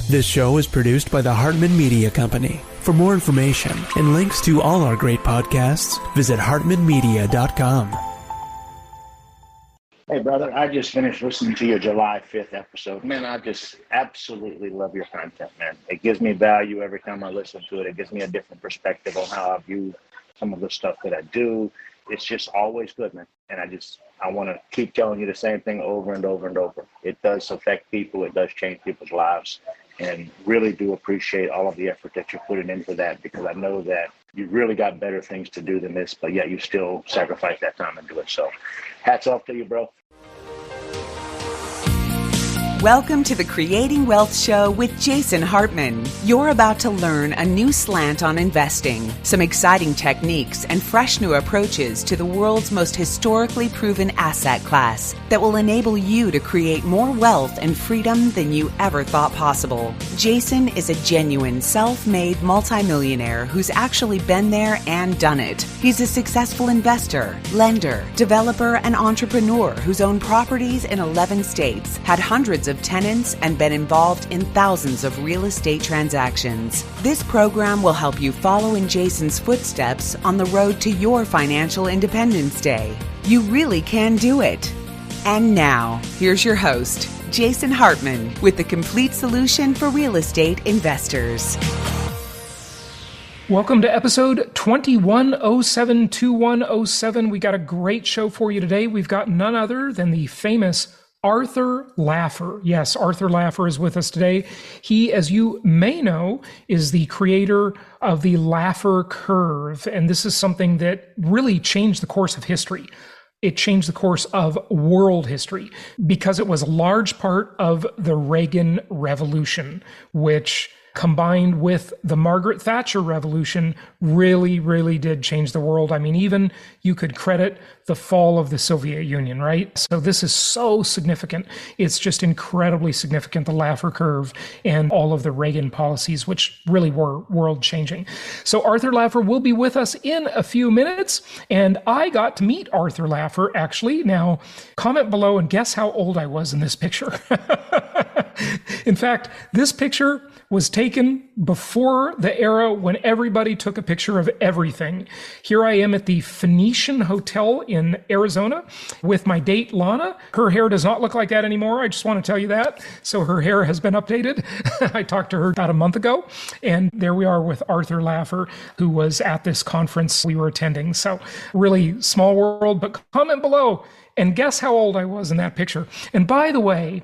This show is produced by the Hartman Media Company. For more information and links to all our great podcasts, visit hartmanmedia.com. Hey, brother, I just finished listening to your July 5th episode. Man, I just absolutely love your content, man. It gives me value every time I listen to it. It gives me a different perspective on how I view some of the stuff that I do. It's just always good, man. And I want to keep telling you the same thing over and over and over. It does affect people. It does change people's lives. And really do appreciate all of the effort that you're putting into that, because I know that you really got better things to do than this, but yet you still sacrifice that time and do it. So hats off to you, bro. Welcome to the Creating Wealth Show with Jason Hartman. You're about to learn a new slant on investing, some exciting techniques, and fresh new approaches to the world's most historically proven asset class that will enable you to create more wealth and freedom than you ever thought possible. Jason is a genuine self-made multimillionaire who's actually been there and done it. He's a successful investor, lender, developer, and entrepreneur who's owned properties in 11 states, had hundreds of tenants, and been involved in thousands of real estate transactions. This program will help you follow in Jason's footsteps on the road to your financial independence day. You really can do it. And now, here's your host, Jason Hartman, with the complete solution for real estate investors. Welcome to episode 21072107. We got a great show for you today. We've got none other than the famous Arthur Laffer. Yes, Arthur Laffer is with us today. He, as you may know, is the creator of the Laffer Curve. And this is something that really changed the course of history. It changed the course of world history because it was a large part of the Reagan Revolution, which combined with the Margaret Thatcher Revolution really did change the world. I mean, even you could credit the fall of the Soviet Union, right? So this is so significant. It's just incredibly significant, the Laffer Curve and all of the Reagan policies, which really were world-changing. So Arthur Laffer will be with us in a few minutes, and I got to meet Arthur Laffer, actually. Now, comment below and guess how old I was in this picture. In fact, this picture was taken before the era when everybody took a picture of everything. Here I am at the Phoenician Hotel in Arizona with my date, Lana. Her hair does not look like that anymore. I just want to tell you that. So her hair has been updated. I talked to her about a month ago. And there we are with Arthur Laffer, who was at this conference we were attending. So really small world, but comment below and guess how old I was in that picture. And by the way,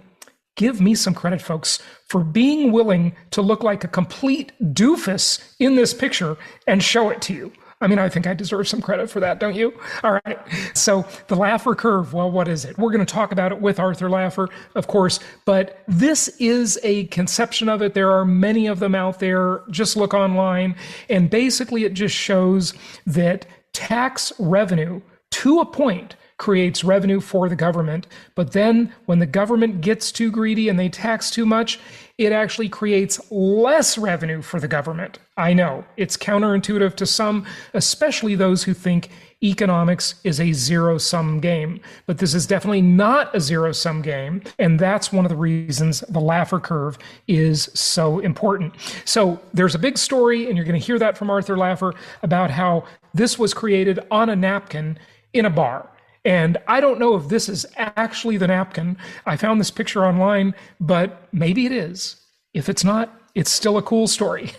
give me some credit, folks, for being willing to look like a complete doofus in this picture and show it to you. I mean, I think I deserve some credit for that, don't you? All right. So the Laffer Curve, well, what is it? We're going to talk about it with Arthur Laffer, of course, but this is a conception of it. There are many of them out there. Just look online. And basically, it just shows that tax revenue, to a point, creates revenue for the government. But then when the government gets too greedy and they tax too much, it actually creates less revenue for the government. I know it's counterintuitive to some, especially those who think economics is a zero-sum game. But this is definitely not a zero-sum game. And that's one of the reasons the Laffer Curve is so important. So there's a big story, and you're going to hear that from Arthur Laffer, about how this was created on a napkin in a bar. And I don't know if this is actually the napkin. I found this picture online, but maybe it is. If it's not, it's still a cool story.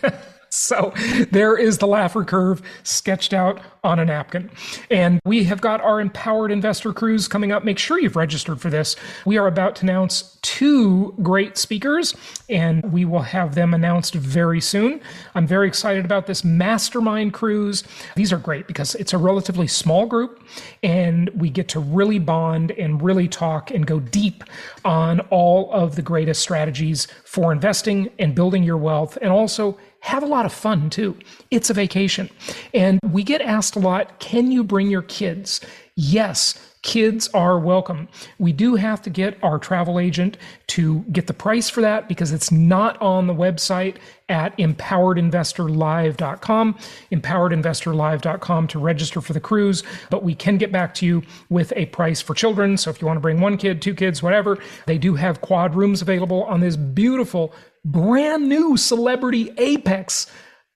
So there is the Laffer Curve sketched out on a napkin. And we have got our Empowered Investor Cruise coming up. Make sure you've registered for this. We are about to announce 2 great speakers, and we will have them announced very soon. I'm very excited about this mastermind cruise. These are great because it's a relatively small group, and we get to really bond and really talk and go deep on all of the greatest strategies for investing and building your wealth, and also have a lot of fun too. It's a vacation. And we get asked a lot, can you bring your kids? Yes, kids are welcome. We do have to get our travel agent to get the price for that because it's not on the website at empoweredinvestorlive.com, empoweredinvestorlive.com to register for the cruise, but we can get back to you with a price for children. So if you want to bring 1 kid, 2 kids, whatever, they do have quad rooms available on this beautiful brand new Celebrity Apex.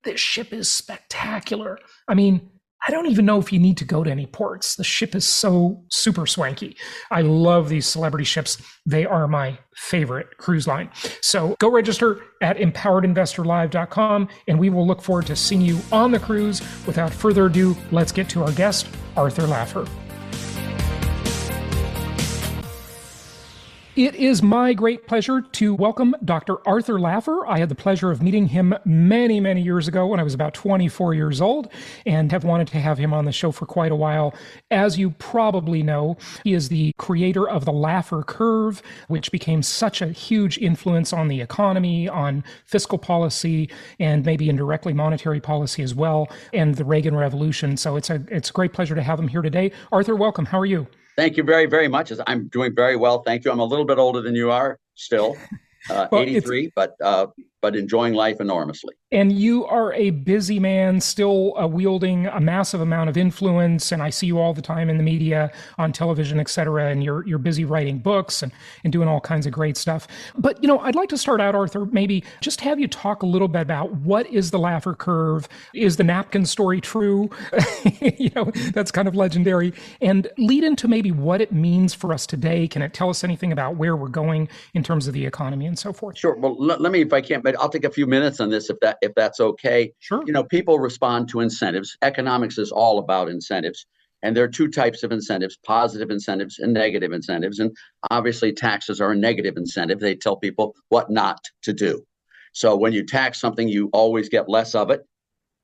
This ship is spectacular. I mean, I don't even know if you need to go to any ports. The ship is so super swanky. I love these celebrity ships. They are my favorite cruise line. So go register at empoweredinvestorlive.com, and we will look forward to seeing you on the cruise. Without further ado, let's get to our guest, Arthur Laffer. It is my great pleasure to welcome Dr. Arthur Laffer. I had the pleasure of meeting him many, many years ago when I was about 24 years old, and have wanted to have him on the show for quite a while. As you probably know, he is the creator of the Laffer Curve, which became such a huge influence on the economy, on fiscal policy, and maybe indirectly monetary policy as well, and the Reagan Revolution. So it's a great pleasure to have him here today. Arthur, welcome. How are you? Thank you very, very much. I'm doing very well. Thank you. I'm a little bit older than you are still, 83, but enjoying life enormously. And you are a busy man, still wielding a massive amount of influence. And I see you all the time in the media, on television, et cetera. And you're busy writing books and doing all kinds of great stuff. But, I'd like to start out, Arthur, maybe just have you talk a little bit about what is the Laffer Curve? Is the napkin story true? That's kind of legendary. And lead into maybe what it means for us today. Can it tell us anything about where we're going in terms of the economy and so forth? Sure. Well, let me, if I can, but I'll take a few minutes on this, if that's okay. Sure. People respond to incentives. Economics is all about incentives. And there are two types of incentives, positive incentives and negative incentives. And obviously taxes are a negative incentive. They tell people what not to do. So when you tax something, you always get less of it.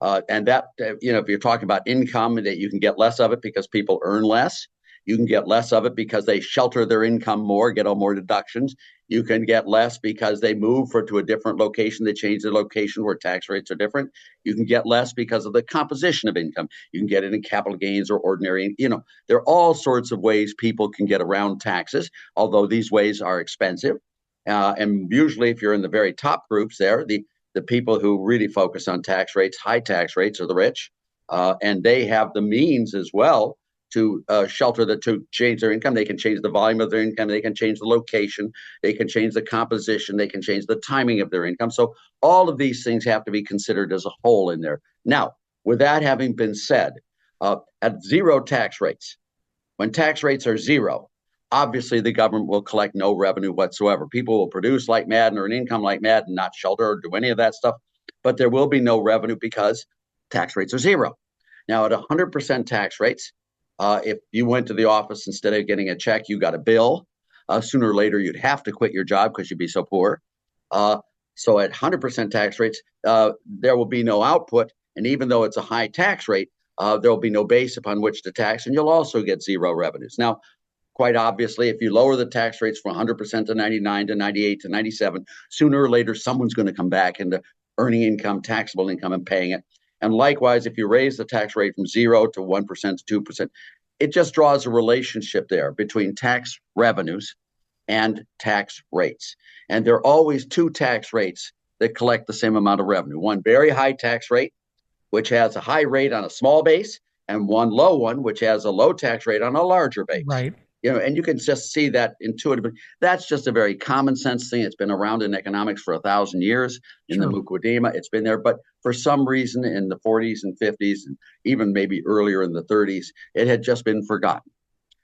And that, if you're talking about income, that you can get less of it because people earn less. You can get less of it because they shelter their income more, get all more deductions. You can get less because they move to a different location. They change the location where tax rates are different. You can get less because of the composition of income. You can get it in capital gains or ordinary. There are all sorts of ways people can get around taxes, although these ways are expensive. And usually if you're in the very top groups there, the people who really focus on tax rates, high tax rates, are the rich. And they have the means as well to to change their income. They can change the volume of their income. They can change the location. They can change the composition. They can change the timing of their income. So all of these things have to be considered as a whole in there. Now, with that having been said, at zero tax rates, when tax rates are zero, obviously the government will collect no revenue whatsoever. People will produce like mad and earn income like mad and not shelter or do any of that stuff. But there will be no revenue because tax rates are zero. Now, at 100% tax rates, if you went to the office, instead of getting a check, you got a bill. Sooner or later, you'd have to quit your job because you'd be so poor. So at 100% tax rates, there will be no output. And even though it's a high tax rate, there will be no base upon which to tax, and you'll also get zero revenues. Now, quite obviously, if you lower the tax rates from 100% to 99 to 98 to 97, sooner or later, someone's going to come back into earning income, taxable income, and paying it. And likewise, if you raise the tax rate from 0 to 1% to 2%, it just draws a relationship there between tax revenues and tax rates. And there are always two tax rates that collect the same amount of revenue. One very high tax rate, which has a high rate on a small base, and one low one, which has a low tax rate on a larger base. Right. And you can just see that intuitively. That's just a very common sense thing. It's been around in economics for 1,000 years. In the Mukaddima, it's been there. But for some reason, in the 40s and 50s, and even maybe earlier in the 30s, it had just been forgotten.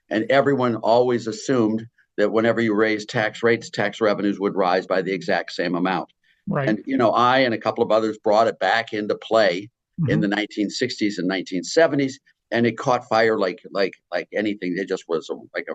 And everyone always assumed that whenever you raise tax rates, tax revenues would rise by the exact same amount. Right. And, I and a couple of others brought it back into play in the 1960s and 1970s. And it caught fire like anything. It just was like a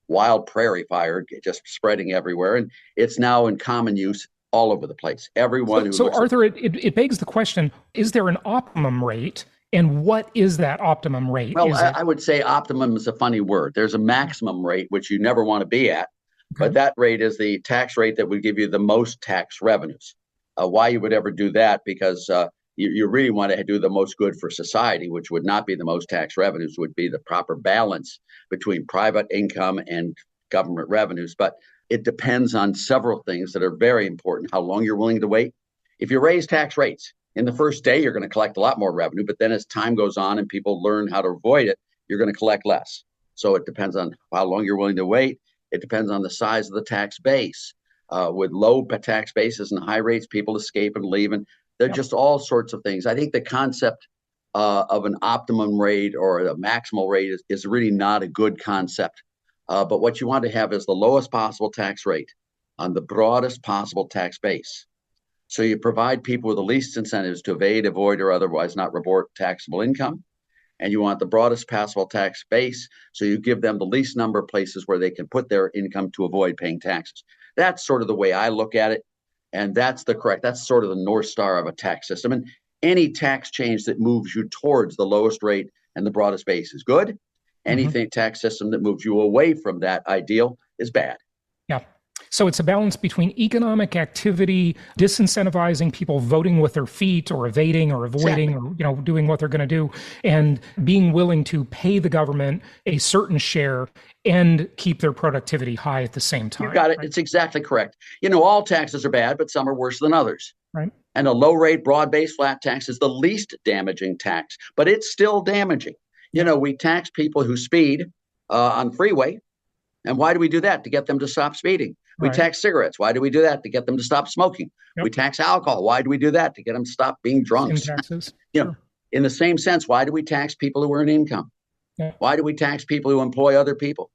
wild prairie fire, just spreading everywhere. And it's now in common use all over the place. Everyone So Arthur, it begs the question, is there an optimum rate? And what is that optimum rate? Well, I would say optimum is a funny word. There's a maximum rate, which you never want to be at. Okay. But that rate is the tax rate that would give you the most tax revenues. Why you would ever do that? Because you really want to do the most good for society, which would not be the most tax revenues, would be the proper balance between private income and government revenues. But it depends on several things that are very important. How long you're willing to wait. If you raise tax rates in the first day, you're going to collect a lot more revenue. But then as time goes on and people learn how to avoid it, you're going to collect less. So it depends on how long you're willing to wait. It depends on the size of the tax base. with low tax bases and high rates, people escape and leave. And they're just all sorts of things. I think the concept of an optimum rate or a maximal rate is really not a good concept. But what you want to have is the lowest possible tax rate on the broadest possible tax base. So you provide people with the least incentives to evade, avoid, or otherwise not report taxable income. And you want the broadest possible tax base, so you give them the least number of places where they can put their income to avoid paying taxes. That's sort of the way I look at it. And that's sort of the North Star of a tax system. And any tax change that moves you towards the lowest rate and the broadest base is good. Anything tax system that moves you away from that ideal is bad. Yeah. So it's a balance between economic activity, disincentivizing people voting with their feet or evading or avoiding or doing what they're going to do, and being willing to pay the government a certain share and keep their productivity high at the same time. You got it. Right? It's exactly correct. All taxes are bad, but some are worse than others. Right. And a low rate, broad-based flat tax is the least damaging tax, but it's still damaging. We tax people who speed on freeway. And why do we do that? To get them to stop speeding. We tax cigarettes. Why do we do that? To get them to stop smoking. Yep. We tax alcohol. Why do we do that? To get them to stop being drunks. Taxes. In the same sense, why do we tax people who earn income? Yeah. Why do we tax people who employ other people?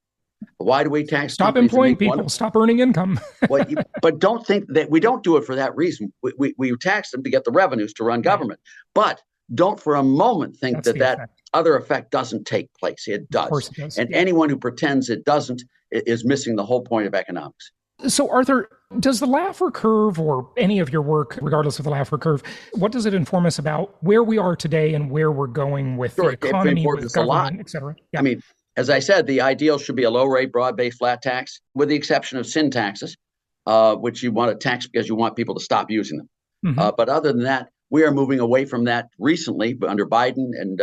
Why do we tax? Stop employing people. Stop earning income. But don't think that we don't do it for that reason. We tax them to get the revenues to run government. But don't for a moment think that other effect doesn't take place. It does. Of course it does. And anyone who pretends it doesn't is missing the whole point of economics. So, Arthur, does the Laffer Curve, or any of your work, regardless of the Laffer Curve, what does it inform us about where we are today and where we're going with the economy, with government, et cetera? Yeah. I mean, as I said, the ideal should be a low-rate, broad-based flat tax, with the exception of sin taxes, which you want to tax because you want people to stop using them. Mm-hmm. But other than that, we are moving away from that recently under Biden, and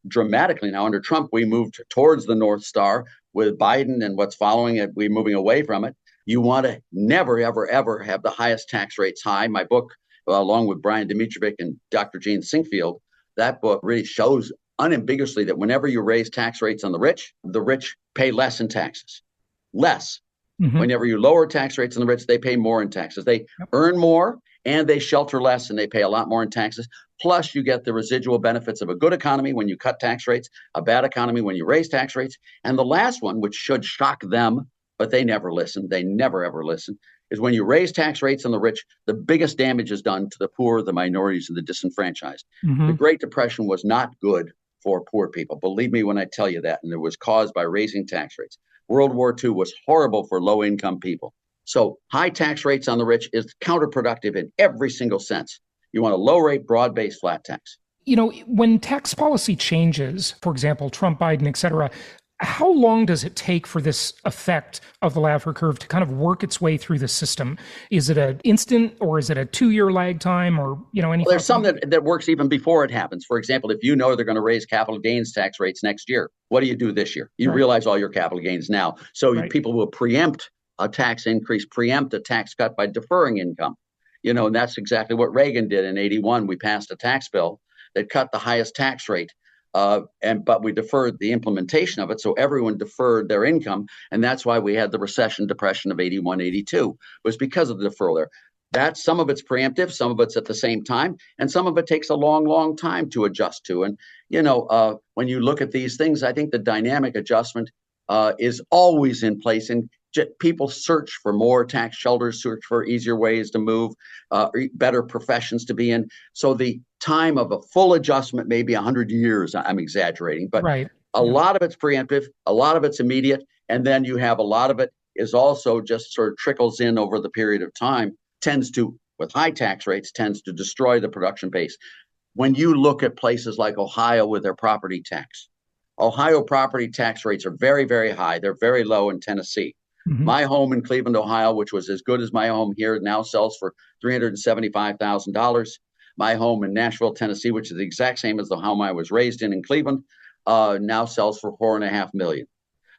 dramatically now under Trump, we moved towards the North Star. With Biden and what's following it, we're moving away from it. You want to never, ever, ever have the highest tax rates high. My book, along with Brian Dimitrovic and Dr. Gene Sinkfield, that book really shows unambiguously that whenever you raise tax rates on the rich pay less in taxes. Less. Mm-hmm. Whenever you lower tax rates on the rich, they pay more in taxes. They earn more and they shelter less and they pay a lot more in taxes. Plus, you get the residual benefits of a good economy when you cut tax rates, a bad economy when you raise tax rates. And the last one, which should shock them, but they never listen, they never, ever listen, is when you raise tax rates on the rich, the biggest damage is done to the poor, the minorities, and the disenfranchised. Mm-hmm. The Great Depression was not good for poor people. Believe me when I tell you that. And it was caused by raising tax rates. World War II was horrible for low-income people. So high tax rates on the rich is counterproductive in every single sense. You want a low-rate, broad-based flat tax. When tax policy changes, for example, Trump, Biden, et cetera, how long does it take for this effect of the Laffer curve to kind of work its way through the system? Is it an instant, or is it a 2-year lag time, or anything? Well, there's some that works even before it happens. For example, if you know they're going to raise capital gains tax rates next year, what do you do this year? You realize all your capital gains now. So people will preempt a tax increase, preempt a tax cut by deferring income. And that's exactly what Reagan did in 81. We passed a tax bill that cut the highest tax rate. But we deferred the implementation of it. So everyone deferred their income. And that's why we had the depression of 81, 82, was because of the deferral there. That some of it's preemptive, some of it's at the same time, and some of it takes a long, long time to adjust to. And, when you look at these things, I think the dynamic adjustment is always in place. And people search for more tax shelters, search for easier ways to move, better professions to be in. So the time of a full adjustment may be 100 years. I'm exaggerating, but a lot of it's preemptive, a lot of it's immediate, and then you have a lot of it is also just sort of trickles in over the period of time, with high tax rates, tends to destroy the production base. When you look at places like Ohio with their property tax, Ohio property tax rates are very, very high. They're very low in Tennessee. Mm-hmm. My home in Cleveland, Ohio, which was as good as my home here, now sells for $375,000. My home in Nashville, Tennessee, which is the exact same as the home I was raised in Cleveland, now sells for $4.5 million.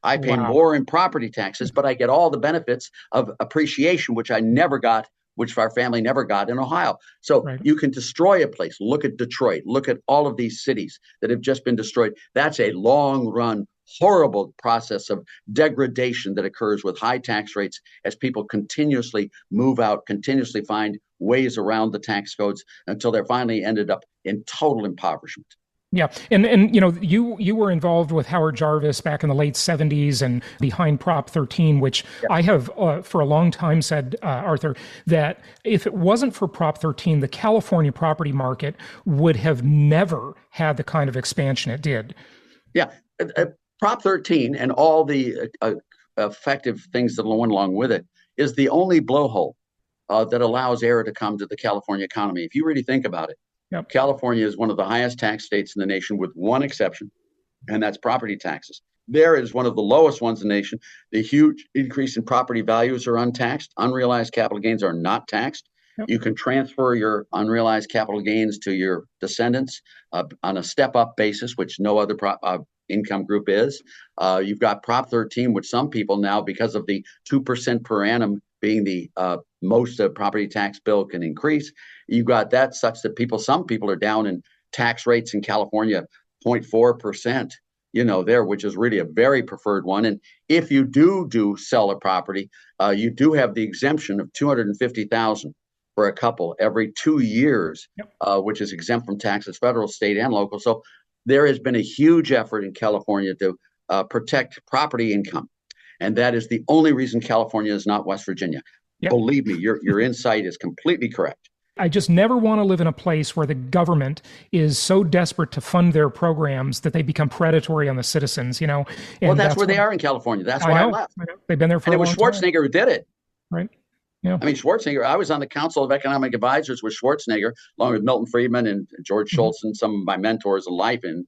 I pay more in property taxes, but I get all the benefits of appreciation, which I never got, which our family never got in Ohio. So you can destroy a place. Look at Detroit. Look at all of these cities that have just been destroyed. That's a long run, horrible process of degradation that occurs with high tax rates as people continuously move out, continuously find ways around the tax codes until they're finally ended up in total impoverishment. Yeah, and you were involved with Howard Jarvis back in the late 70s and behind Prop 13, which I have for a long time said, Arthur, that if it wasn't for Prop 13, the California property market would have never had the kind of expansion it did. Yeah, Prop 13 and all the effective things that went along with it is the only blowhole that allows air to come to the California economy. If you really think about it, California is one of the highest tax states in the nation with one exception, and that's property taxes. There is one of the lowest ones in the nation. The huge increase in property values are untaxed. Unrealized capital gains are not taxed. You can transfer your unrealized capital gains to your descendants on a step-up basis, which no other income group is. You've got Prop 13, which some people now, because of the 2% per annum being the most property tax bill can increase, you've got that such that some people are down in tax rates in California 0.4%, there, which is really a very preferred one. And if you do sell a property, you do have the exemption of $250,000 for a couple every 2 years, which is exempt from taxes, federal, state, and local. So there has been a huge effort in California to protect property income. And that is the only reason California is not West Virginia. Believe me, your insight is completely correct. I just never want to live in a place where the government is so desperate to fund their programs that they become predatory on the citizens, And well, that's where they are in California. That's why I left. They've been there for a long time. And it was Schwarzenegger who did it. Right. Yeah. I mean, Schwarzenegger, I was on the Council of Economic Advisors with Schwarzenegger, along with Milton Friedman and George Shultz and some of my mentors in life. And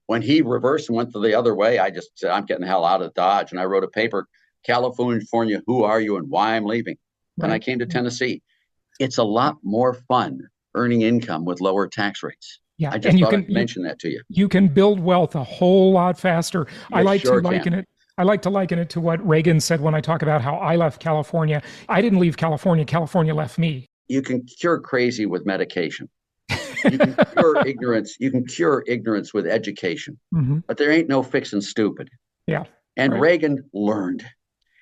when he reversed and went the other way, I just said, I'm getting the hell out of Dodge. And I wrote a paper, California, who are you and why I'm leaving? When I came to Tennessee, it's a lot more fun earning income with lower tax rates. Yeah, I just thought I'd mention that to you. You can build wealth a whole lot faster. I like to liken it to what Reagan said when I talk about how I left California. I didn't leave California. California left me. You can cure crazy with medication. You can cure ignorance. You can cure ignorance with education. But there ain't no fixing stupid. Yeah. And Reagan learned.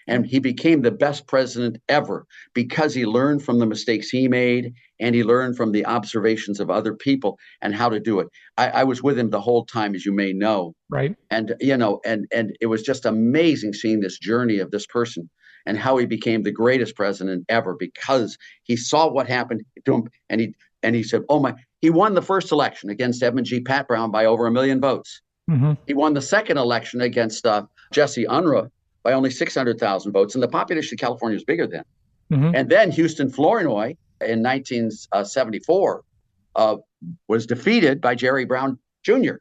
And he became the best president ever because he learned from the mistakes he made and he learned from the observations of other people and how to do it. I was with him the whole time, as you may know. Right. And, and it was just amazing seeing this journey of this person and how he became the greatest president ever because he saw what happened to him. And he said, oh my, he won the first election against Edmund G. Pat Brown by over 1 million votes. He won the second election against Jesse Unruh by only 600,000 votes. And the population of California was bigger then. And then Houston, Flournoy in 1974 was defeated by Jerry Brown Jr.,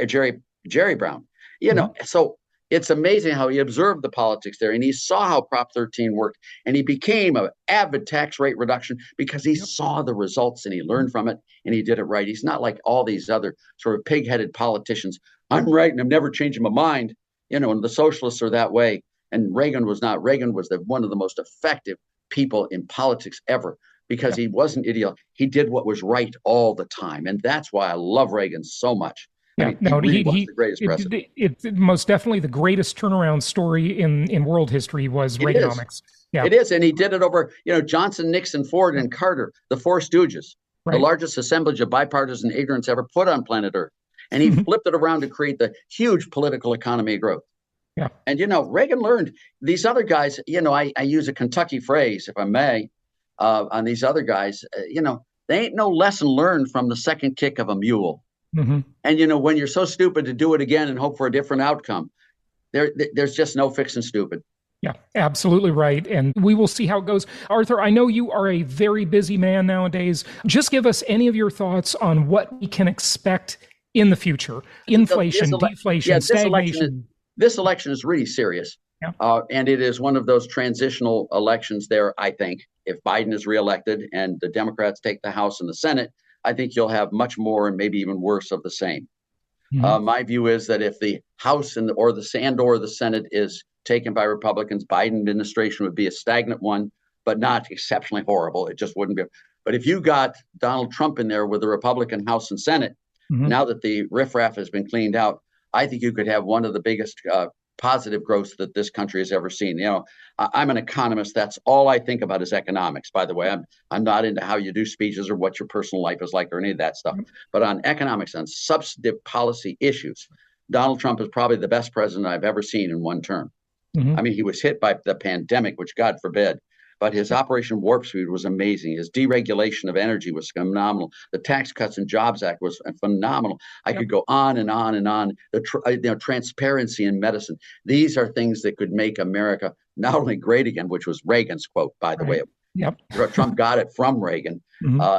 Jerry Brown. So it's amazing how he observed the politics there and he saw how Prop 13 worked and he became an avid tax rate reduction because he saw the results and he learned from it and he did it right. He's not like all these other sort of pig-headed politicians. I'm right and I'm never changing my mind. And the socialists are that way. And Reagan was not. Reagan was one of the most effective people in politics ever because he wasn't ideal. He did what was right all the time. And that's why I love Reagan so much. Yeah, he really was the greatest president. It most definitely the greatest turnaround story in world history was Reaganomics. Yeah, it is. And he did it over, Johnson, Nixon, Ford, and Carter, the four stooges, the largest assemblage of bipartisan ignorance ever put on planet Earth. And he flipped it around to create the huge political economy growth. Yeah. And, Reagan learned these other guys, I use a Kentucky phrase, if I may, on these other guys, they ain't no lesson learned from the second kick of a mule. And, when you're so stupid to do it again and hope for a different outcome, there's just no fixing stupid. Yeah, absolutely right. And we will see how it goes. Arthur, I know you are a very busy man nowadays. Just give us any of your thoughts on what we can expect in the future. Inflation, deflation, stagnation. This election is really serious. Yeah. And it is one of those transitional elections there, I think. If Biden is reelected and the Democrats take the House and the Senate, I think you'll have much more and maybe even worse of the same. My view is that if the House or the Senate is taken by Republicans, Biden administration would be a stagnant one, but not exceptionally horrible. It just wouldn't be. But if you got Donald Trump in there with the Republican House and Senate, now that the riffraff has been cleaned out, I think you could have one of the biggest positive growth that this country has ever seen. I'm an economist. That's all I think about is economics. By the way, I'm not into how you do speeches or what your personal life is like or any of that stuff. But on economics, on substantive policy issues, Donald Trump is probably the best president I've ever seen in one term. I mean, he was hit by the pandemic, which God forbid. But his Operation Warp Speed was amazing. His deregulation of energy was phenomenal. The Tax Cuts and Jobs Act was phenomenal. I could go on and on and on. The transparency in medicine. These are things that could make America not only great again, which was Reagan's quote, by the way. Trump got it from Reagan.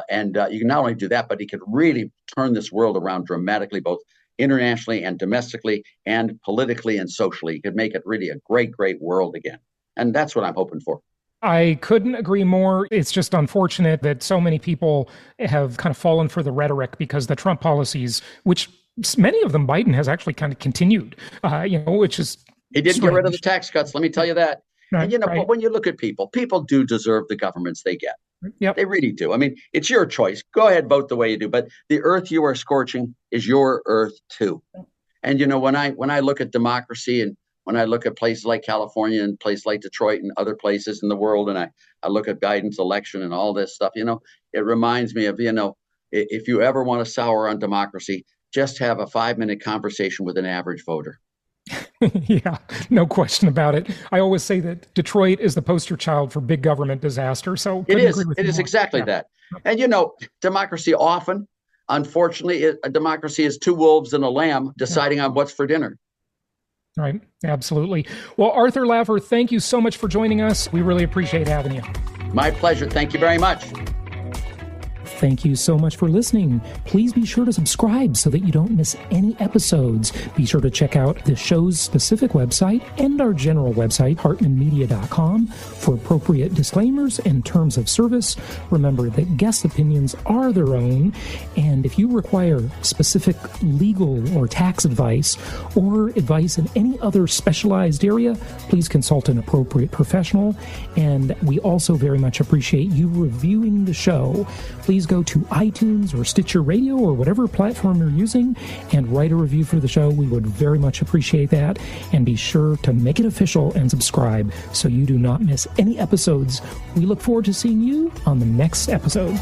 And you can not only do that, but he could really turn this world around dramatically, both internationally and domestically and politically and socially. He could make it really a great, great world again. And that's what I'm hoping for. I couldn't agree more. It's just unfortunate that so many people have kind of fallen for the rhetoric because the Trump policies, which many of them Biden has actually kind of continued, which is He did get rid of the tax cuts, let me tell you that. And, but when you look at people do deserve the governments they get. They really do. I mean, it's your choice. Go ahead, vote the way you do. But the earth you are scorching is your earth too. And, when I look at democracy and when I look at places like California and places like Detroit and other places in the world, and I look at Biden's election and all this stuff, it reminds me of, if you ever want to sour on democracy, just have a 5-minute conversation with an average voter. Yeah, no question about it. I always say that Detroit is the poster child for big government disaster. So it is exactly that. And, democracy often, unfortunately, a democracy is two wolves and a lamb deciding on what's for dinner. Right. Absolutely. Well, Arthur Laffer, thank you so much for joining us. We really appreciate having you. My pleasure. Thank you very much. Thank you so much for listening. Please be sure to subscribe so that you don't miss any episodes. Be sure to check out the show's specific website and our general website, hartmanmedia.com, for appropriate disclaimers and terms of service. Remember that guest opinions are their own, and if you require specific legal or tax advice or advice in any other specialized area, please consult an appropriate professional. And we also very much appreciate you reviewing the show. Please go to iTunes or Stitcher Radio or whatever platform you're using and write a review for the show. We would very much appreciate that. And be sure to make it official and subscribe so you do not miss any episodes. We look forward to seeing you on the next episode.